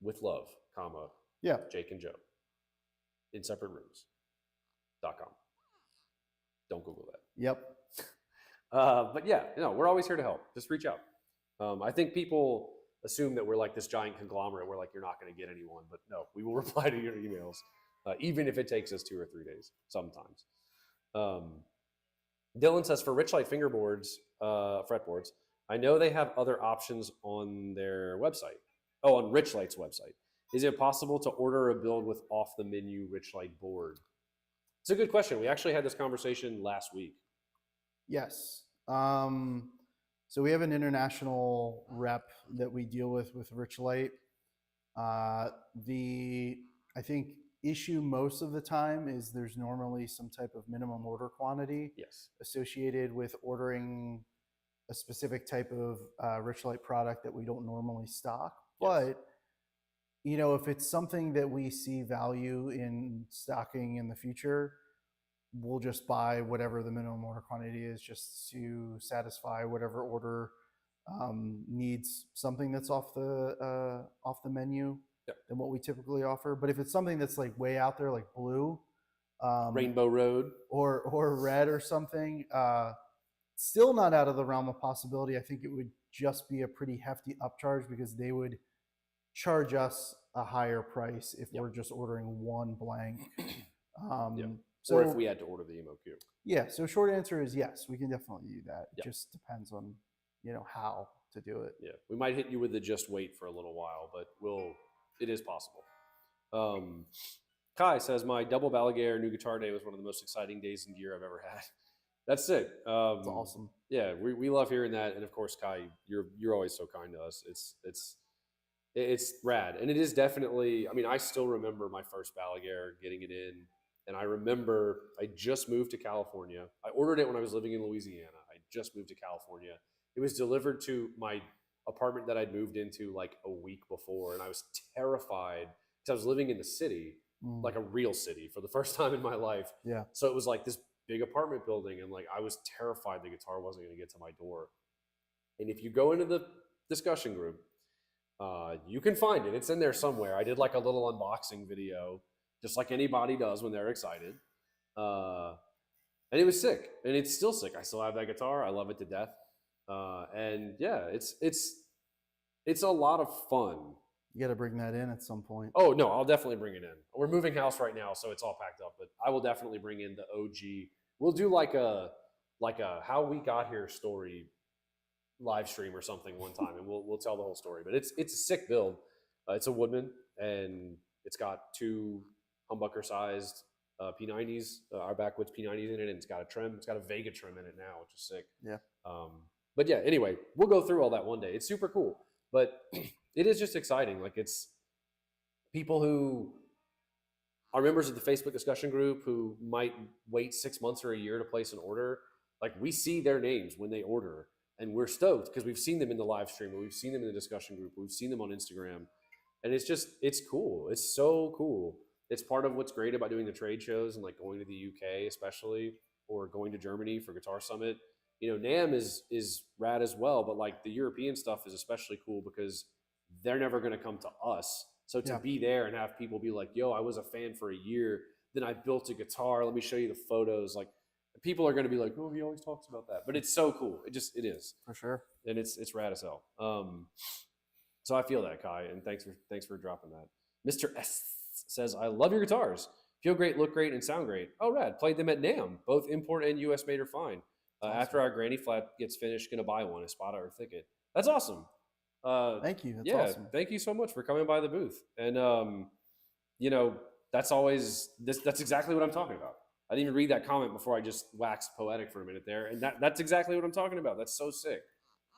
With love, comma, Jake and Joe in separate rooms.com. Don't Google that. Yep. But yeah, we're always here to help. Just reach out. I think people assume that we're like this giant conglomerate where like you're not going to get anyone, but no, we will reply to your emails, even if it takes us 2 or 3 days sometimes. Dylan says, for Richlight fingerboards, fretboards, I know they have other options on their website. Oh, on Richlight's website. Is it possible to order a build with off-the-menu Richlight board? It's a good question. We actually had this conversation last week. Yes. So we have an international rep that we deal with Richlight. I think issue most of the time is there's normally some type of minimum order quantity associated with ordering a specific type of Richlight product that we don't normally stock. But if it's something that we see value in stocking in the future, we'll just buy whatever the minimum order quantity is just to satisfy whatever order needs something that's off the menu than what we typically offer. But if it's something that's like way out there, like blue, Rainbow Road, or red or something, still not out of the realm of possibility. I think it would just be a pretty hefty upcharge because they would charge us a higher price if we're just ordering one blank. So, or if we had to order the MOQ. Yeah. So short answer is yes, we can definitely do that. It just depends on, how to do it. Yeah. We might hit you with the just wait for a little while, but it is possible. Kai says, my double Balaguer new guitar day was one of the most exciting days in gear I've ever had. That's sick. That's awesome. Yeah. We love hearing that. And of course, Kai, you're always so kind to us. It's rad. And it is definitely, I still remember my first Balaguer, getting it in. And I remember I just moved to California. I ordered it when I was living in Louisiana. I just moved to California. It was delivered to my apartment that I'd moved into like a week before. And I was terrified because I was living in the city, like a real city for the first time in my life. Yeah. So it was like this big apartment building. And like, I was terrified the guitar wasn't going to get to my door. And if you go into the discussion group, you can find it. It's in there somewhere. I did like a little unboxing video, just like anybody does when they're excited. And it was sick. And it's still sick. I still have that guitar. I love it to death. And yeah, it's a lot of fun. You got to bring that in at some point. Oh, no, I'll definitely bring it in. We're moving house right now, so it's all packed up. But I will definitely bring in the OG. We'll do like a how we got here story live stream or something one time, and we'll tell the whole story. But it's a sick build. It's a Woodman, and it's got 2 humbucker sized P90s, our backwoods P90s in it, and it's got a trim. It's got a Vega trim in it now, which is sick. Yeah. But yeah, anyway, we'll go through all that one day. It's super cool, but it is just exciting. Like, it's people who are members of the Facebook discussion group who might wait 6 months or a year to place an order. Like, we see their names when they order, and we're stoked because we've seen them in the live stream, or we've seen them in the discussion group, we've seen them on Instagram, and it's cool. It's so cool. It's part of what's great about doing the trade shows and like going to the UK, especially, or going to Germany for Guitar Summit. NAMM is rad as well, but like the European stuff is especially cool because they're never going to come to us. So to be there and have people be like, yo, I was a fan for a year, then I built a guitar, let me show you the photos. Like, people are going to be like, oh, he always talks about that. But it's so cool. It is. For sure. And it's rad as hell. So I feel that, Kai, and thanks for dropping that. Mr. S says, I love your guitars. Feel great, look great, and sound great. Oh, rad. Played them at NAMM. Both import and US made are fine. Awesome. After our granny flat gets finished, gonna buy one, Espada or Thicket. That's awesome. Thank you. That's yeah, awesome. thank you so much for coming by the booth. And that's always this. That's exactly what I'm talking about. I didn't even read that comment before I just waxed poetic for a minute there, and that's exactly what I'm talking about. That's so sick.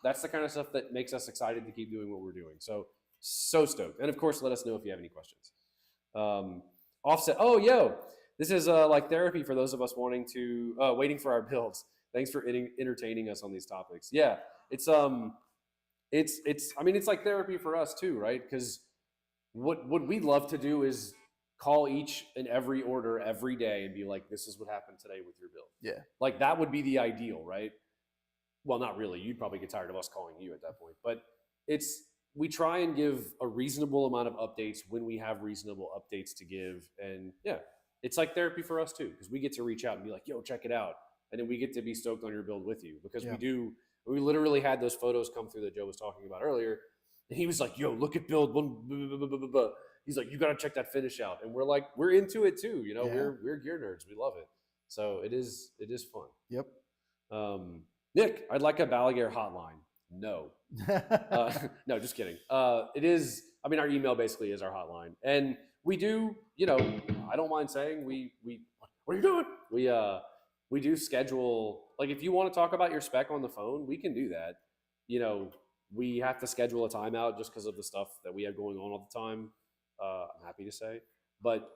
That's the kind of stuff that makes us excited to keep doing what we're doing. So stoked. And of course, let us know if you have any questions. Offset. Oh, yo, this is like therapy for those of us waiting for our builds. Thanks for entertaining us on these topics. Yeah, it's I mean, it's like therapy for us too, right? Because what we'd love to do is call each and every order every day and be like, this is what happened today with your build. Yeah. Like that would be the ideal, right? Well, not really. You'd probably get tired of us calling you at that point. But we try and give a reasonable amount of updates when we have reasonable updates to give. And yeah, it's like therapy for us too, because we get to reach out and be like, yo, check it out. And then we get to be stoked on your build with you because we literally had those photos come through that Joe was talking about earlier. And he was like, yo, look at build one. He's like, you got to check that finish out. And we're like, we're into it too. We're gear nerds. We love it. So it is fun. Yep. Nick, I'd like a Balaguer hotline. No. No, just kidding. It is, I mean, our email basically is our hotline. And we do, I don't mind saying what are you doing? We do schedule, like if you want to talk about your spec on the phone, we can do that. We have to schedule a timeout just because of the stuff that we have going on all the time. I'm happy to say, but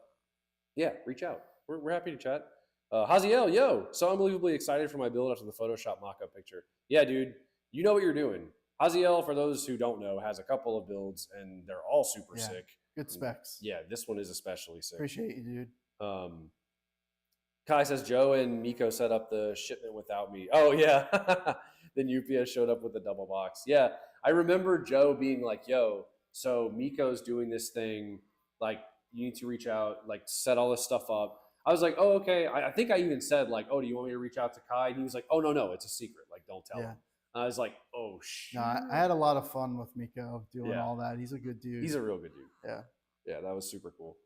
yeah, reach out. We're happy to chat. Haziel, yo, so unbelievably excited for my build after the Photoshop mock-up picture. Yeah, dude, you know what you're doing. Haziel, for those who don't know, has a couple of builds and they're all super sick. Good specs. Yeah, this one is especially sick. Appreciate you, dude. Kai says Joe and Miko set up the shipment without me. Oh yeah. Then UPS showed up with a double box. Yeah, I remember Joe being like, yo, so Miko's doing this thing, like you need to reach out, like set all this stuff up. I was like, oh, okay. I think I even said like, oh, do you want me to reach out to Kai? And he was like, oh, no, it's a secret. Like, don't tell him. I was like, oh, shit. No, I had a lot of fun with Miko doing all that. He's a good dude. He's a real good dude. Yeah. Yeah, that was super cool.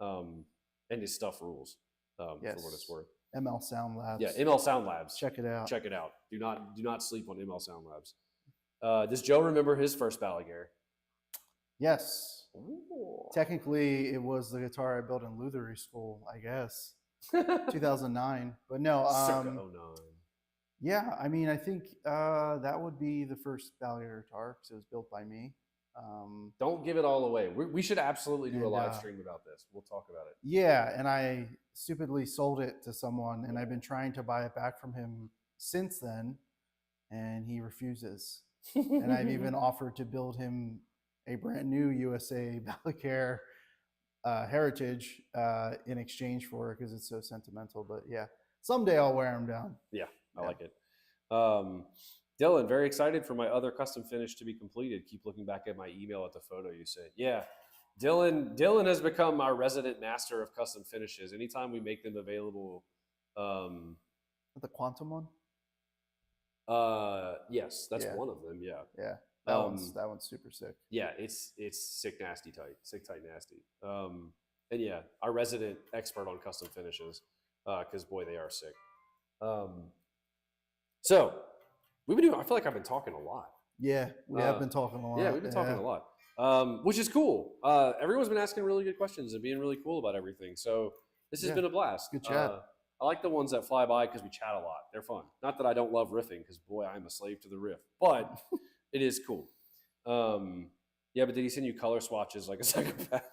And his stuff rules for what it's worth. ML Sound Labs. Yeah, ML Sound Labs. Check it out. Check it out. Do not sleep on ML Sound Labs. Does Joe remember his first Balaguer? Yes. Ooh. Technically, it was the guitar I built in Luthery School, I guess. 2009. But no. Circa 09. Yeah, I mean, I think that would be the first Balaguer guitar because it was built by me. Don't give it all away. We should absolutely do a live stream about this. We'll talk about it. Yeah, and I stupidly sold it to someone, and I've been trying to buy it back from him since then, and he refuses. And I've even offered to build him a brand new USA Balaguer Heritage in exchange for it because it's so sentimental. But yeah, someday I'll wear him down. Yeah, I like it. Dylan, very excited for my other custom finish to be completed. Keep looking back at my email at the photo you sent. Yeah, Dylan has become our resident master of custom finishes. Anytime we make them available. The Quantum one? Yes, that's one of them. Yeah. Yeah. That one's super sick. Yeah, it's sick, nasty, tight. Sick, tight, nasty. And yeah, our resident expert on custom finishes, because boy, they are sick. So we've been doing, I feel like I've been talking a lot. Yeah, we have been talking a lot. Yeah, we've been talking a lot. Which is cool. Everyone's been asking really good questions and being really cool about everything. So this has been a blast. Good chat. I like the ones that fly by because we chat a lot. They're fun. Not that I don't love riffing, because boy, I'm a slave to the riff. But it is cool. Yeah, but did he send you color swatches like a psychopath?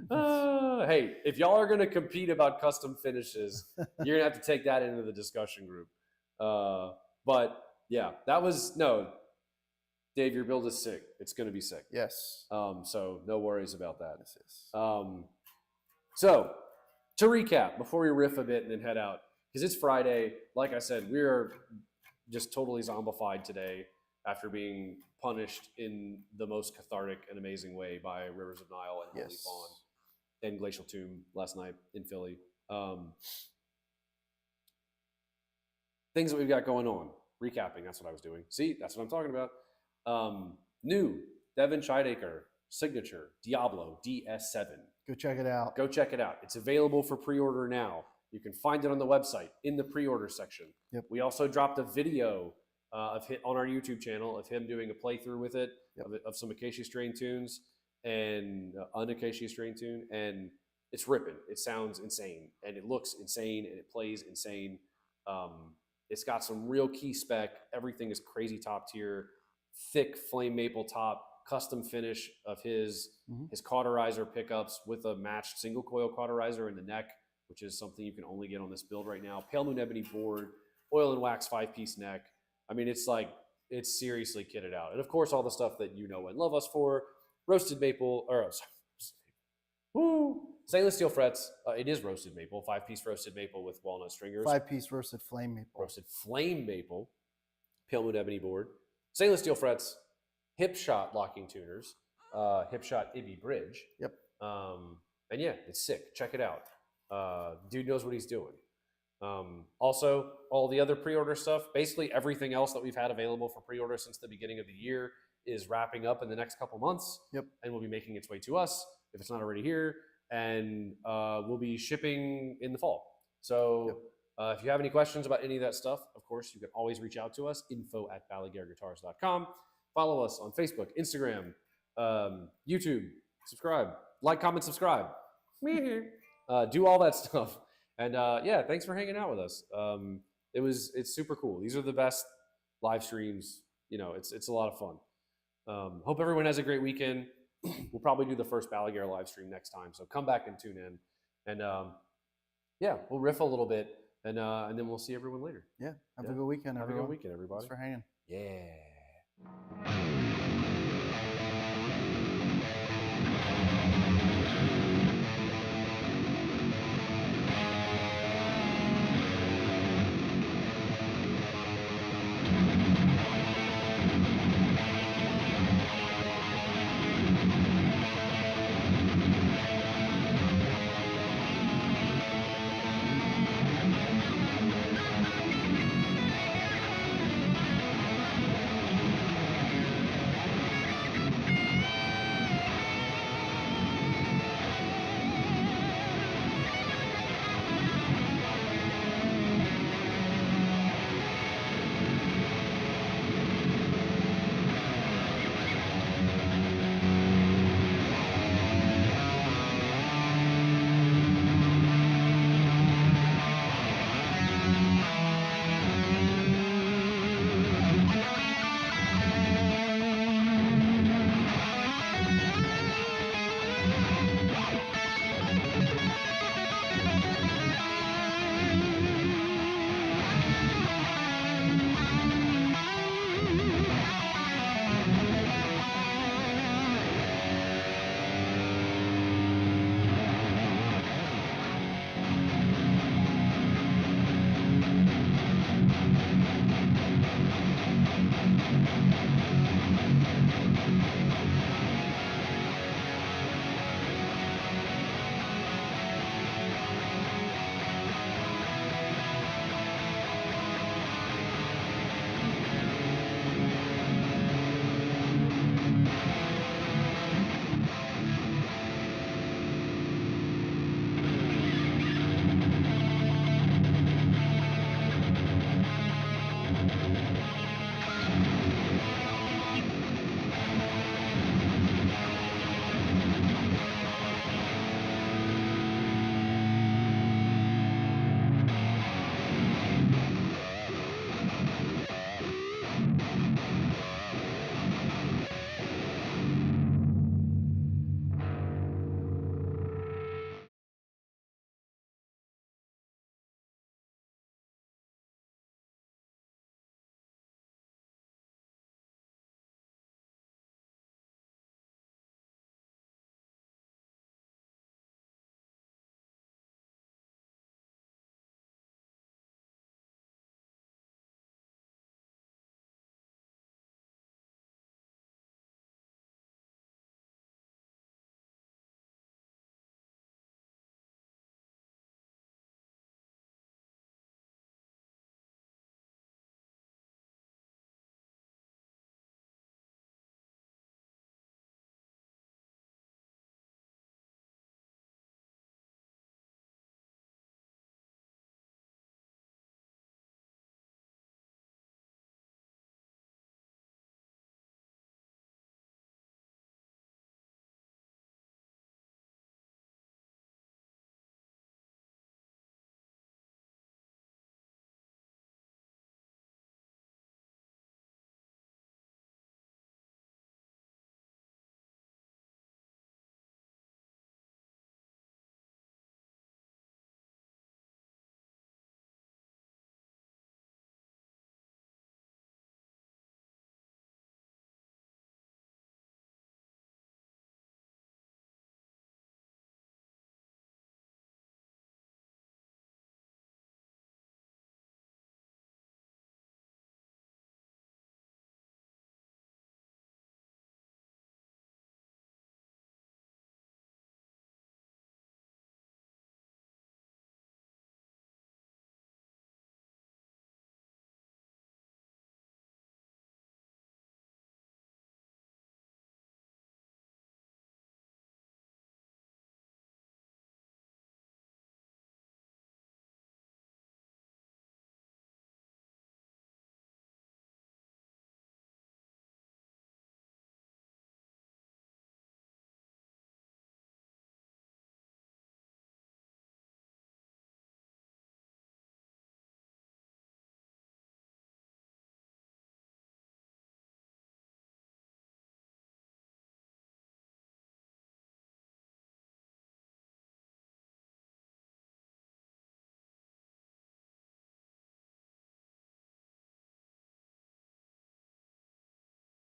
Hey, if y'all are going to compete about custom finishes, you're going to have to take that into the discussion group. But yeah, Dave, your build is sick. It's going to be sick. Yes. So no worries about that. So to recap, before we riff a bit and then head out, because it's Friday, like I said, we are just totally zombified today after being punished in the most cathartic and amazing way by Rivers of Nile and Holy Fawn and Glacial Tomb last night in Philly. Things that we've got going on. Recapping, that's what I was doing. See, that's what I'm talking about. New Devin Scheidacre signature Diablo DS7. Go check it out. Go check it out. It's available for pre-order now. You can find it on the website in the pre-order section. Yep. We also dropped a video on our YouTube channel of him doing a playthrough with it of some acacia strain tunes and unacacia strain tune, and it's ripping. It sounds insane, and it looks insane, and it plays insane. It's got some real key spec. Everything is crazy top tier, thick flame maple top, custom finish of his cauterizer pickups with a matched single coil cauterizer in the neck, which is something you can only get on this build right now. Pale Moon Ebony board, oil and wax 5-piece neck. I mean, it's seriously kitted out. And of course, all the stuff that you know and love us for, roasted maple, stainless steel frets. It is roasted maple, 5-piece roasted maple with walnut stringers. 5-piece roasted flame maple. Roasted flame maple, Pale Moon Ebony board, stainless steel frets, hip shot locking tuners, hip shot Ibby bridge. Yep. And yeah, it's sick. Check it out. Dude knows what he's doing. Also, all the other pre-order stuff, basically everything else that we've had available for pre-order since the beginning of the year is wrapping up in the next couple months. Yep. And will be making its way to us if it's not already here. And we'll be shipping in the fall. So if you have any questions about any of that stuff, of course, you can always reach out to us, info@balaguerguitars.com. Follow us on Facebook, Instagram, YouTube, subscribe, like, comment, subscribe. Do all that stuff. And yeah, thanks for hanging out with us. It's super cool. These are the best live streams. You know, it's a lot of fun. Hope everyone has a great weekend. We'll probably do the first Balaguer live stream next time. So come back and tune in. And yeah, we'll riff a little bit and then we'll see everyone later. Yeah. Have a good weekend, everyone. Have a good weekend, everybody. Thanks for hanging. Yeah.